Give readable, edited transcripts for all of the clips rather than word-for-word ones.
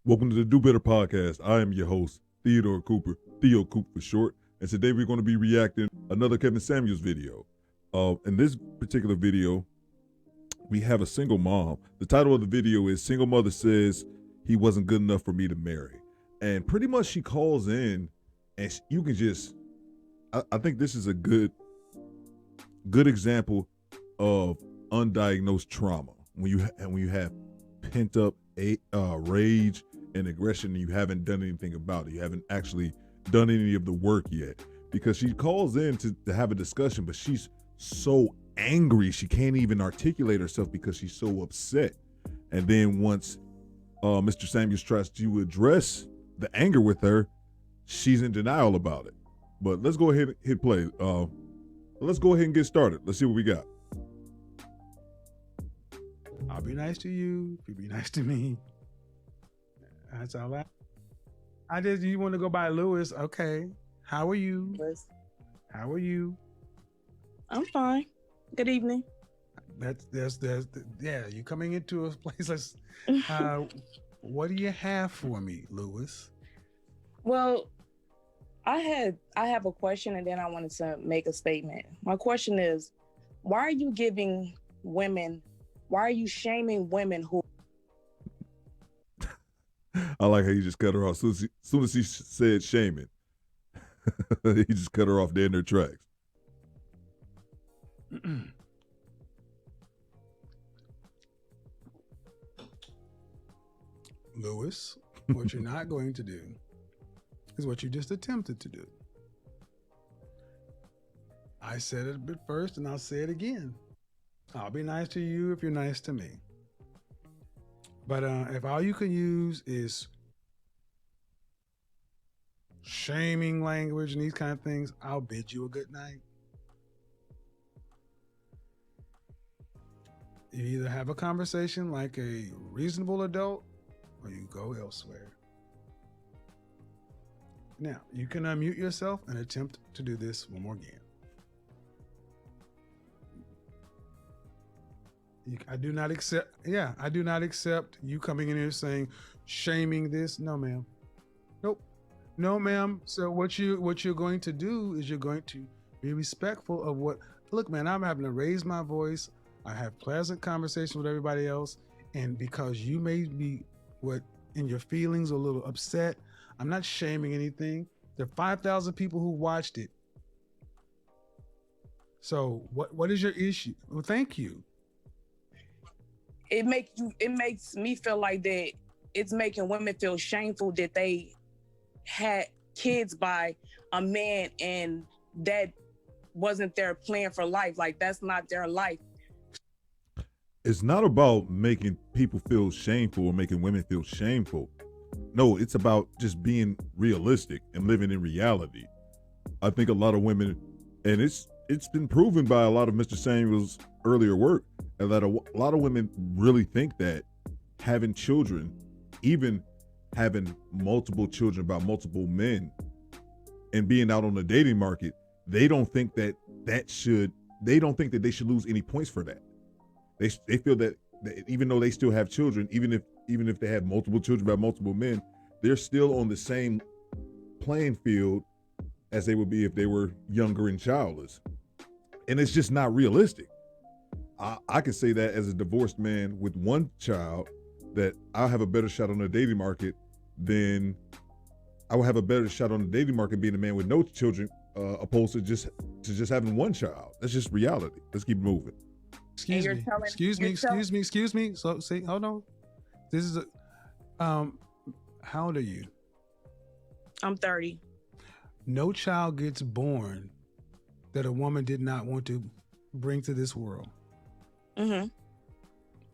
Welcome to the Do Better podcast. I am your host, Theodore Cooper, Theo Coop for short, and today we're going to be reacting another kevinasmauels video. In this particular video, we have a single mom. The title of the video is "Single Mother Says He Wasn't Good Enough for Me to Marry," and pretty much she calls in, and you can just, I think this is a good example of undiagnosed trauma when you have pent up rage and aggression, and you haven't done anything about it. You haven't actually done any of the work yet, because she calls in to have a discussion, but she's so angry she can't even articulate herself because she's so upset. And then once Mr. Samuels tries to address the anger with her, she's in denial about it. But let's go ahead and hit play. Let's go ahead and get started. Let's see what we got. I'll be nice to you if you be nice to me. That's all you want to go by Lewis. Okay. How are you? How are you? I'm fine. Good evening. Yeah, you coming into a place. Let's, what do you have for me, Lewis? Well, I have a question, and then I wanted to make a statement. My question is, why are you shaming women who... I like how you just cut her off. Soon as he said shaming, he just cut her off dead in her tracks. Lewis, what you're not going to do is what you just attempted to do. I said it a bit first, and I'll say it again. I'll be nice to you if you're nice to me. But if all you can use is shaming language and these kind of things, I'll bid you a good night. You either have a conversation like a reasonable adult, or you go elsewhere. Now, you can unmute yourself and attempt to do this one more again. I do not accept you coming in here saying, shaming this. No, ma'am. Nope. No, ma'am. So what you're going to do is you're going to be respectful of what, look, man, I'm having to raise my voice. I have pleasant conversations with everybody else. And because you may be in your feelings a little upset, I'm not shaming anything. There are 5,000 people who watched it. So what is your issue? Well, thank you. It makes me feel like that it's making women feel shameful that they had kids by a man and that wasn't their plan for life. Like, that's not their life. It's not about making people feel shameful or making women feel shameful. No, it's about just being realistic and living in reality. I think a lot of women, and it's been proven by a lot of Mr. Samuels' earlier work, and that a lot of women really think that having children, even having multiple children by multiple men, and being out on the dating market, they don't think that they should lose any points for that. They feel that even though they still have children, even if they have multiple children by multiple men, they're still on the same playing field as they would be if they were younger and childless. And it's just not realistic. I can say that as a divorced man with one child, that I'll have a better shot on the dating market than I will have a better shot on the dating market being a man with no children, opposed to just having one child. That's just reality. Let's keep moving. Excuse me. So, see, hold on. This is how old are you? I'm 30. No child gets born that a woman did not want to bring to this world. Mm-hmm.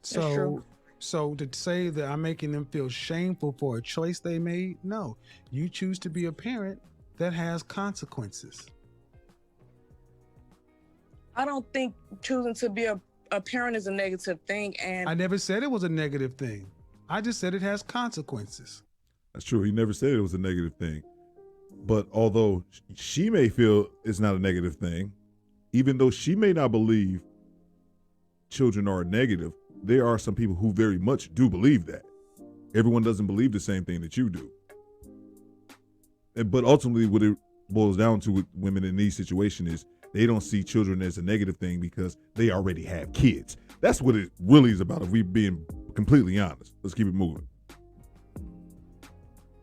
That's true. So to say that I'm making them feel shameful for a choice they made, no. You choose to be a parent that has consequences. I don't think choosing to be a parent is a negative thing. And I never said it was a negative thing. I just said it has consequences. That's true. He never said it was a negative thing. But although she may feel it's not a negative thing, even though she may not believe children are negative, there are some people who very much do believe that. everyone doesn't believe the same thing that you do. But ultimately, what it boils down to with women in these situations is they don't see children as a negative thing because they already have kids. That's what it really is about, if we're being completely honest. Let's keep it moving.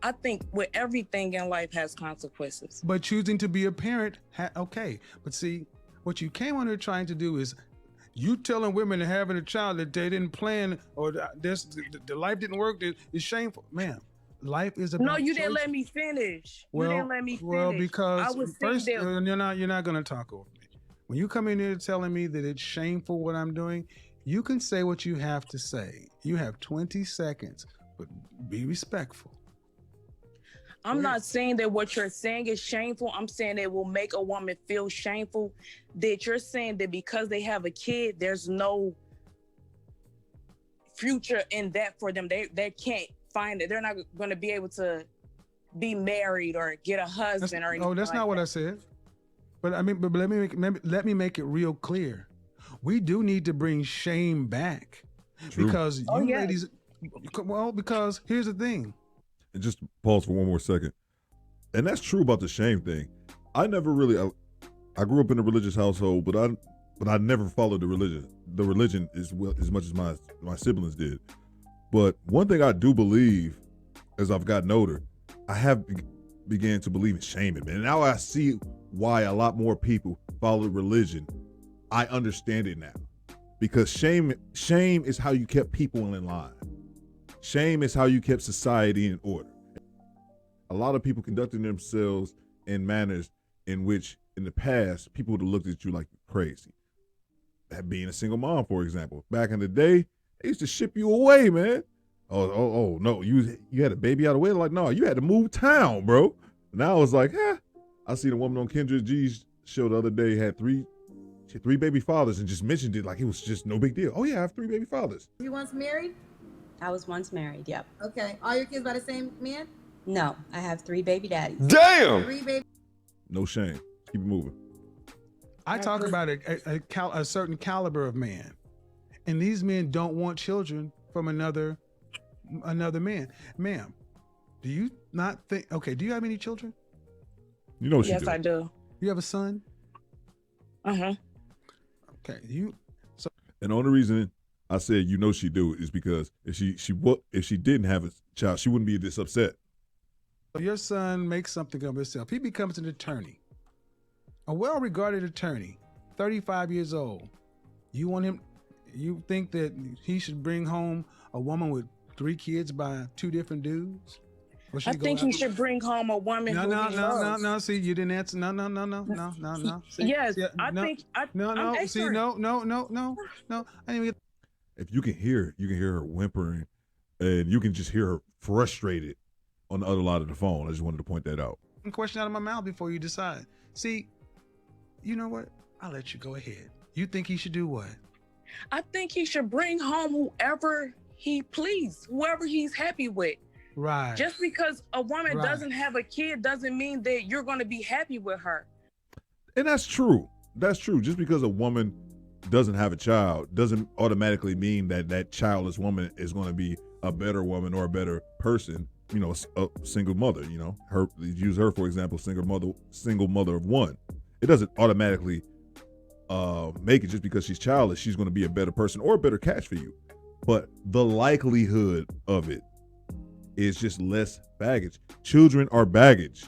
I think with everything in life has consequences. But choosing to be a parent, okay. But see, what you came on here trying to do is you telling women that having a child that they didn't plan or the life didn't work is shameful. Ma'am, life is about No, you choices. didn't let me finish. Well, you didn't let me finish. Well, because I was first, saying that, you're not going to talk over me. When you come in here telling me that it's shameful what I'm doing, you can say what you have to say. You have 20 seconds, but be respectful. I'm not saying that what you're saying is shameful. I'm saying it will make a woman feel shameful. That you're saying that because they have a kid, there's no future in that for them. They can't find it. They're not going to be able to be married or get a husband or anything. Oh, that's like not what I said. But I mean, but let me make it real clear. We do need to bring shame back. True. Because ladies, well, because here's the thing. And just pause for one more second. And that's true about the shame thing. I never really, I grew up in a religious household, but I never followed the religion as much as my siblings did. But one thing I do believe, as I've gotten older, I have began to believe in shaming, man. And now I see why a lot more people follow religion. I understand it now, because shame is how you kept people in line. Shame is how you kept society in order. A lot of people conducting themselves in manners in which, in the past, people would have looked at you like you're crazy. That being a single mom, for example. Back in the day, they used to ship you away, man. Oh, no, you had a baby out of the way? Like, no, you had to move town, bro. Now it's like, I seen a woman on Kendra G's show the other day, had three baby fathers, and just mentioned it like it was just no big deal. Oh yeah, I have 3 baby fathers. You once married? I was once married, yep. Okay. All your kids by the same man? No, I have 3 baby daddies. Damn! 3 baby. No shame. Keep it moving. I talk about a certain caliber of man, and these men don't want children from another man. Ma'am, do you not think? Okay, do you have any children? You know she yes, do. I do. You have a son? Uh-huh. Okay, And the only reason I said you know she do is because if she didn't have a child, she wouldn't be this upset. Your son makes something of himself. He becomes an attorney, a well-regarded attorney, 35 years old. You want him? You think that he should bring home a woman with 3 kids by 2 different dudes? I think he should bring home a woman who he loves. No. See, you didn't answer. No. See, yes, see, I think. No. See, no. I didn't even get. If you can hear her whimpering, and you can just hear her frustrated on the other line of the phone. I just wanted to point that out. Question out of my mouth before you decide. See, you know what? I'll let you go ahead. You think he should do what? I think he should bring home whoever he please, whoever he's happy with. Right. Just because a woman doesn't have a kid doesn't mean that you're going to be happy with her. And that's true. That's true. Just because a woman doesn't have a child doesn't automatically mean that childless woman is going to be a better woman or a better person. You know, a single mother, you know, use her, for example, single mother of 1. It doesn't automatically make it just because she's childless, she's going to be a better person or a better catch for you. But the likelihood of it is just less baggage. Children are baggage.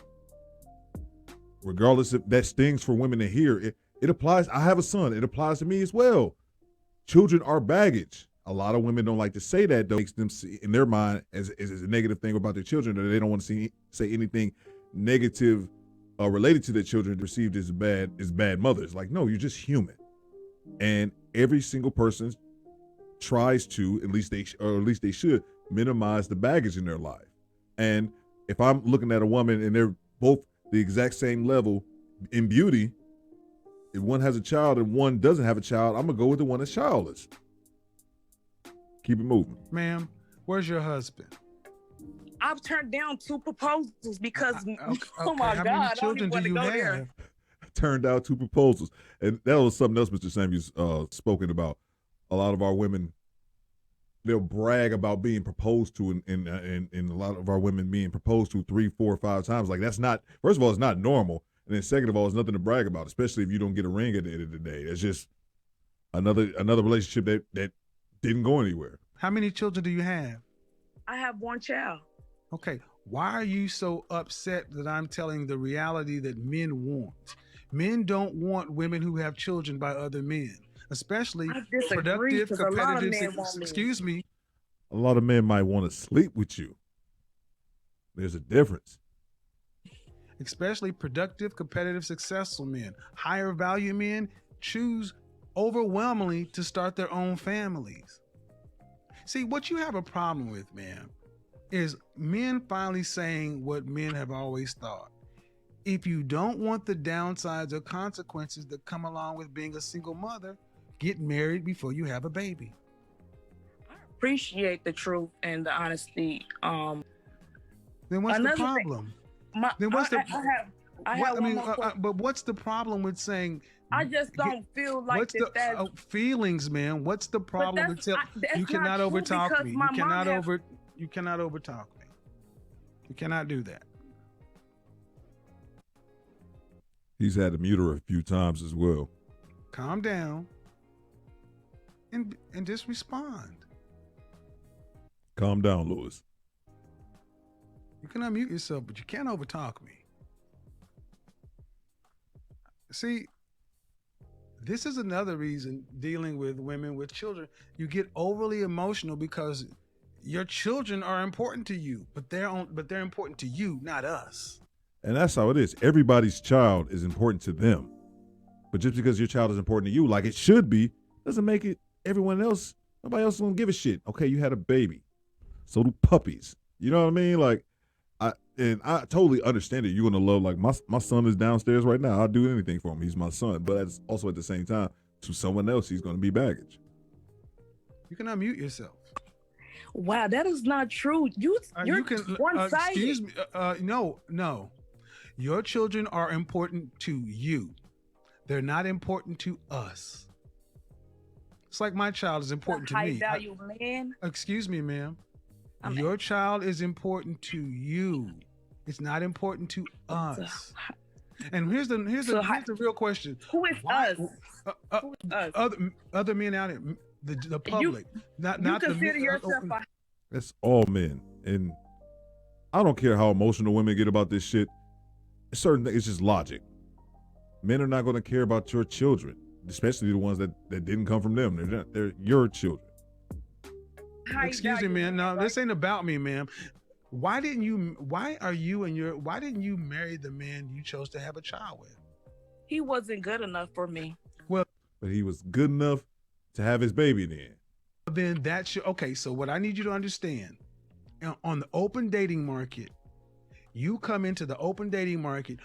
Regardless if that stings for women to hear, it applies. I have a son. It applies to me as well. Children are baggage. A lot of women don't like to say that, though. It makes them see in their mind as a negative thing about their children, that they don't want to say anything negative related to their children perceived as bad mothers. Like, no, you're just human. And every single person tries to, at least they should, minimize the baggage in their life. And if I'm looking at a woman and they're both the exact same level in beauty, if one has a child and one doesn't have a child, I'm gonna go with the one that's childless. Keep it moving. Ma'am, where's your husband? I've turned down 2 proposals because, Okay. oh my How God, many children do you have? There. Turned down 2 proposals. And that was something else Mr. Samuels spoken about. A lot of our women they'll brag about being proposed to, and a lot of our women being proposed to 3, 4, 5 times. Like, that's not, first of all, it's not normal, and then second of all, it's nothing to brag about, especially if you don't get a ring at the end of the day. It's just another relationship that didn't go anywhere. How many children do you have? I have one child. Okay, why are you so upset that I'm telling the reality that men want? Men don't want women who have children by other men, especially I disagree, productive, 'cause a lot of competitive. men want me. Excuse me. A lot of men might want to sleep with you. There's a difference. Especially productive, competitive, successful men. Higher value men choose overwhelmingly to start their own families. See, what you have a problem with, man, is men finally saying what men have always thought. If you don't want the downsides or consequences that come along with being a single mother, get married before you have a baby. I appreciate the truth and the honesty. Then what's the Another thing- problem? Then what's the? I have one more question. But what's the problem with saying? I just don't feel like What's that's feelings, man? What's the problem with that's you cannot not true overtalk because me? my mom You cannot overtalk me. You cannot do that. He's had to mute her a few times as well. Calm down and just respond. Calm down, Lewis. You can unmute yourself, but you can't overtalk me. See, this is another reason dealing with women with children. You get overly emotional because your children are important to you, but they're important to you, not us. And that's how it is. Everybody's child is important to them. But just because your child is important to you, like it should be, doesn't make it everyone else. Nobody else is gonna give a shit. Okay, you had a baby. So do puppies. You know what I mean? Like, I totally understand it. You're gonna love, like, my son is downstairs right now. I'll do anything for him. He's my son. But that's also at the same time, to someone else, he's gonna be baggage. You can unmute yourself. Wow, that is not true. You're one-sided. Excuse me. No. Your children are important to you. They're not important to us. It's like my child is important to me. High value man. Excuse me, ma'am. Your child is important to you. It's not important to us. And here's the real question. Who is us? Who is us? Other men out here, the public. Not consider the yourself a That's all men. And I don't care how emotional women get about this shit. Certain things, it's just logic. Men are not going to care about your children, especially the ones that didn't come from them. They're your children. Excuse me, man. No, this ain't about me, ma'am. Why didn't you marry the man you chose to have a child with? He wasn't good enough for me. Well, But he was good enough to have his baby then. then okay. So what I need you to understand, on the open dating market, you come into the open dating market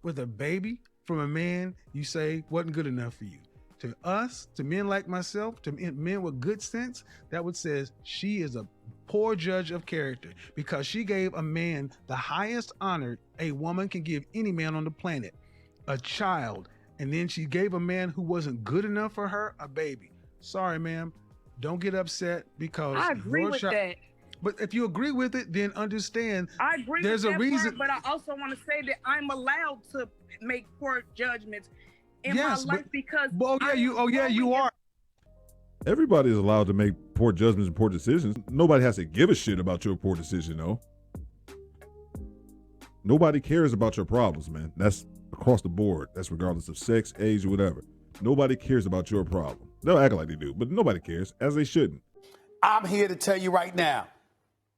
with a baby from a man you say wasn't good enough for you. To us, to men like myself, to men with good sense, that would says she is a poor judge of character because she gave a man the highest honor a woman can give any man on the planet, a child. And then she gave a man who wasn't good enough for her a baby. Sorry, ma'am. Don't get upset because I agree with that. But if you agree with it, then understand I agree there's with a that reason. part, but I also want to say that I'm allowed to make poor judgments in my life because you are. Everybody is allowed to make poor judgments and poor decisions. Nobody has to give a shit about your poor decision, though. Nobody cares about your problems, man. That's across the board. That's regardless of sex, age, or whatever. Nobody cares about your problem. They'll act like they do, but nobody cares, as they shouldn't. I'm here to tell you right now,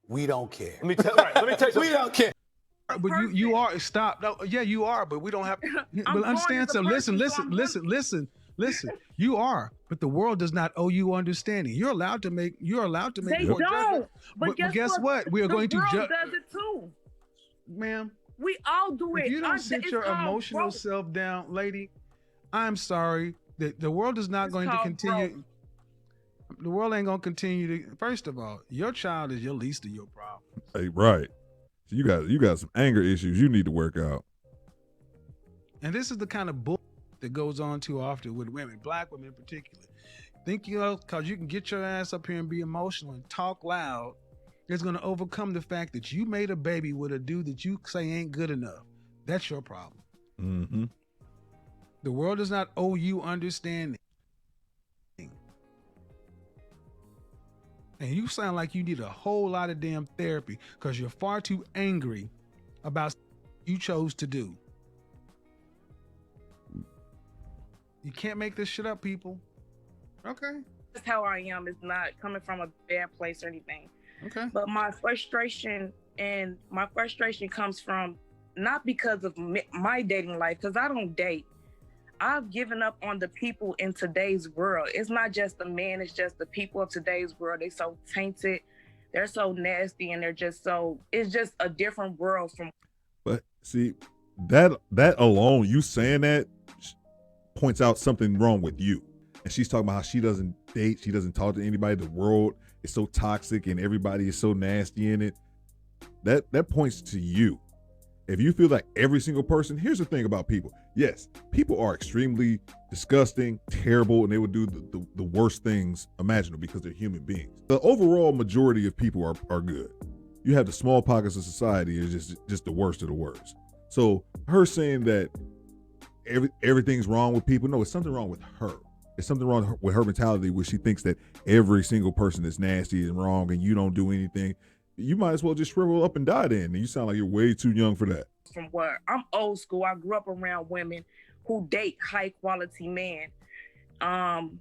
we don't care. Let me tell you something. We don't care. But you are, stop. No, yeah, you are, but we don't have, but understand something. Listen. You are, but the world does not owe you understanding. You're allowed to make. They don't. But guess what? We are going to judge. Does it too, ma'am? We all do it. If you don't sit your emotional self down, lady, I'm sorry. The world is not going to continue. Growth. The world ain't gonna continue to. First of all, your child is your least of your problem. Hey, right. So you got some anger issues you need to work out. And this is the kind of bull that goes on too often with women, black women in particular. think because you can get your ass up here and be emotional and talk loud, is going to overcome the fact that you made a baby with a dude that you say ain't good enough. That's your problem. Mm-hmm. The world does not owe you understanding. And you sound like you need a whole lot of damn therapy because you're far too angry about you chose to do. You can't make this shit up, people. Okay. That's how I am. It's not coming from a bad place or anything. Okay. But my frustration comes from not because of my dating life, because I don't date. I've given up on the people in today's world. It's not just the men, it's just the people of today's world. They're so tainted, they're so nasty, and it's just a different world from. But see, that alone, you saying that points out something wrong with you. And she's talking about how she doesn't date, she doesn't talk to anybody. The world is so toxic and everybody is so nasty in it. That points to you. If you feel like every single person, here's the thing about people. Yes, people are extremely disgusting, terrible, and they would do the worst things imaginable because they're human beings. The overall majority of people are good. You have the small pockets of society is just the worst of the worst. So her saying that everything's wrong with people, no, it's something wrong with her. It's something wrong with her mentality where she thinks that every single person is nasty and wrong and you don't do anything. You might as well just shrivel up and die then. And you sound like you're way too young for that. From where I'm old school. I grew up around women who date high quality men.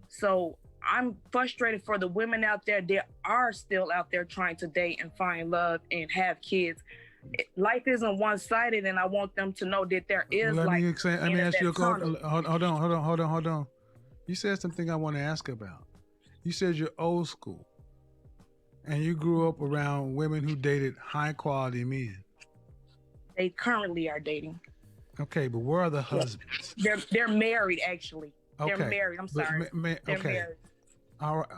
So I'm frustrated for the women out there that are still out there trying to date and find love and have kids. Life isn't one-sided, and I want them to know that there is Let like. me ask you a question. Hold on. You said something I want to ask about. You said you're old school. And you grew up around women who dated high quality men. They currently are dating. Okay, but where are the husbands? They're married, actually. Okay. They're married. I'm sorry. They're okay. married. All right.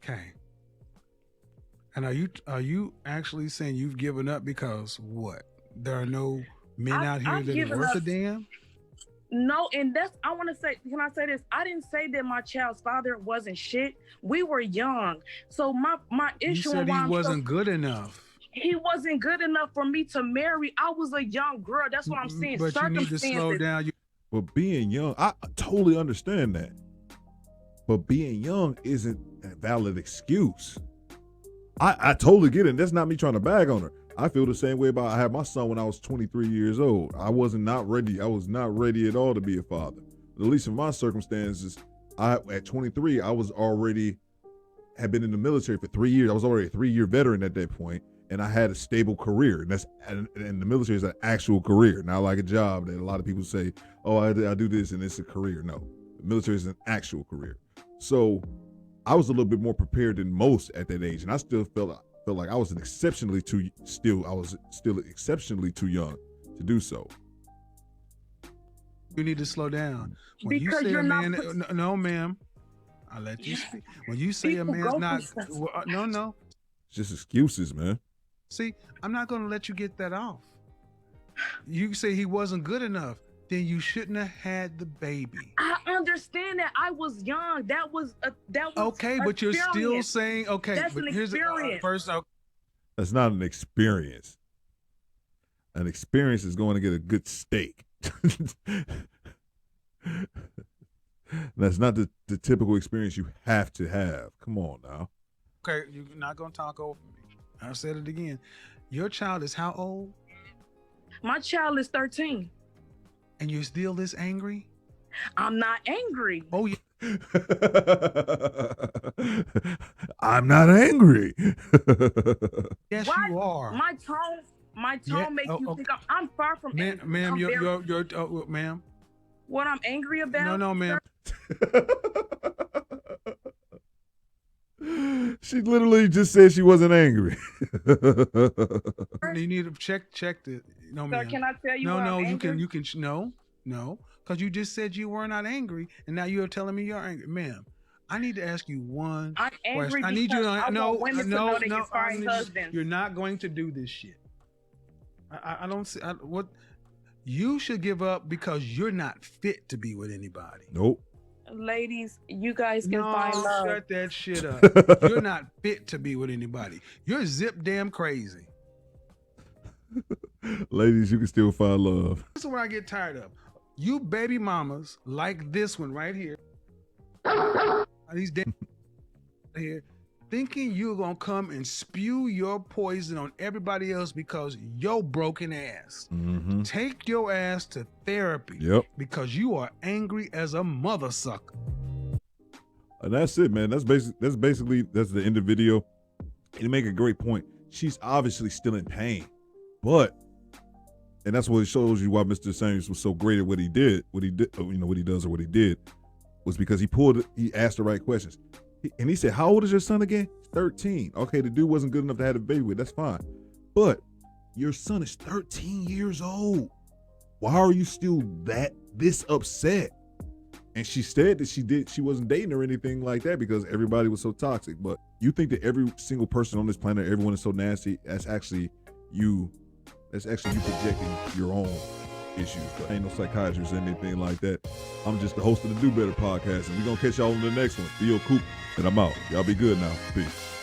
Okay. And are you actually saying you've given up because what? There are no men out here that are worth a damn? No, and I want to say, can I say this? I didn't say that my child's father wasn't shit. We were young. So my issue. You said he wasn't good enough. He wasn't good enough for me to marry. I was a young girl. That's what I'm saying. But you need to slow down. But being young, I totally understand that. But being young isn't a valid excuse. I totally get it. And that's not me trying to bag on her. I feel the same way about I had my son when I was 23 years old. I was not ready at all to be a father. At least in my circumstances, at 23, I was had been in the military for 3 years. I was already a 3-year veteran at that point, and I had a stable career. And the military is an actual career, not like a job that a lot of people say, oh, I do this and it's a career. No, the military is an actual career. So I was a little bit more prepared than most at that age, and I still felt like I was exceptionally too young to do so. You need to slow down. When because you say you're a man, not. no, ma'am. I'll let you speak. When you say a man's not, no. It's just excuses, man. See, I'm not going to let you get that off. You say he wasn't good enough. Then you shouldn't have had the baby. I understand that. I was young. That was okay, but you're still saying okay. That's but an here's experience. First, that's not an experience. An experience is going to get a good steak. That's not the typical experience you have to have. Come on now. Okay, you're not going to talk over me. I said it again. Your child is how old? My child is 13. And you're still this angry? I'm not angry. Oh, yeah. I'm not angry. Yes, What? you are. My tone makes you think I'm far from angry. Ma'am, you're ma'am. What I'm angry about? No, ma'am. She literally just said she wasn't angry. You need to check the. No, ma'am. Sir, can I tell you? No, I'm you angry? can. No, because you just said you were not angry, and now you're telling me you're angry, ma'am. I need to ask you one I'm angry question. I need you to want women to know they can find husbands. You're not going to do this shit. I don't see what you should give up because you're not fit to be with anybody. Nope. ladies, you guys can No, find love. shut that shit up. You're not fit to be with anybody. You're zip damn crazy. Ladies, you can still find love. This is what I get tired of. You baby mamas like this one right here. These damn here thinking you're gonna come and spew your poison on everybody else because your broken ass. Mm-hmm. Take your ass to therapy. Yep. Because you are angry as a mother sucker. And that's it, man. That's basically the end of the video. And you make a great point. She's obviously still in pain, and that's what it shows you why Mr. Samuels was so great at what he did, what he does or what he did, was because he asked the right questions. And he said, how old is your son again? 13. Okay, the dude wasn't good enough to have a baby with. That's fine. But your son is 13 years old. Why are you still this upset? And she said that she wasn't dating or anything like that because everybody was so toxic. But you think that every single person on this planet, everyone is so nasty, that's actually you projecting your own issues. But I ain't no psychiatrist or anything like that. I'm just the host of the Do Better podcast, and we're gonna catch y'all on the next one. Theo Coop, and I'm out. Y'all be good now. Peace.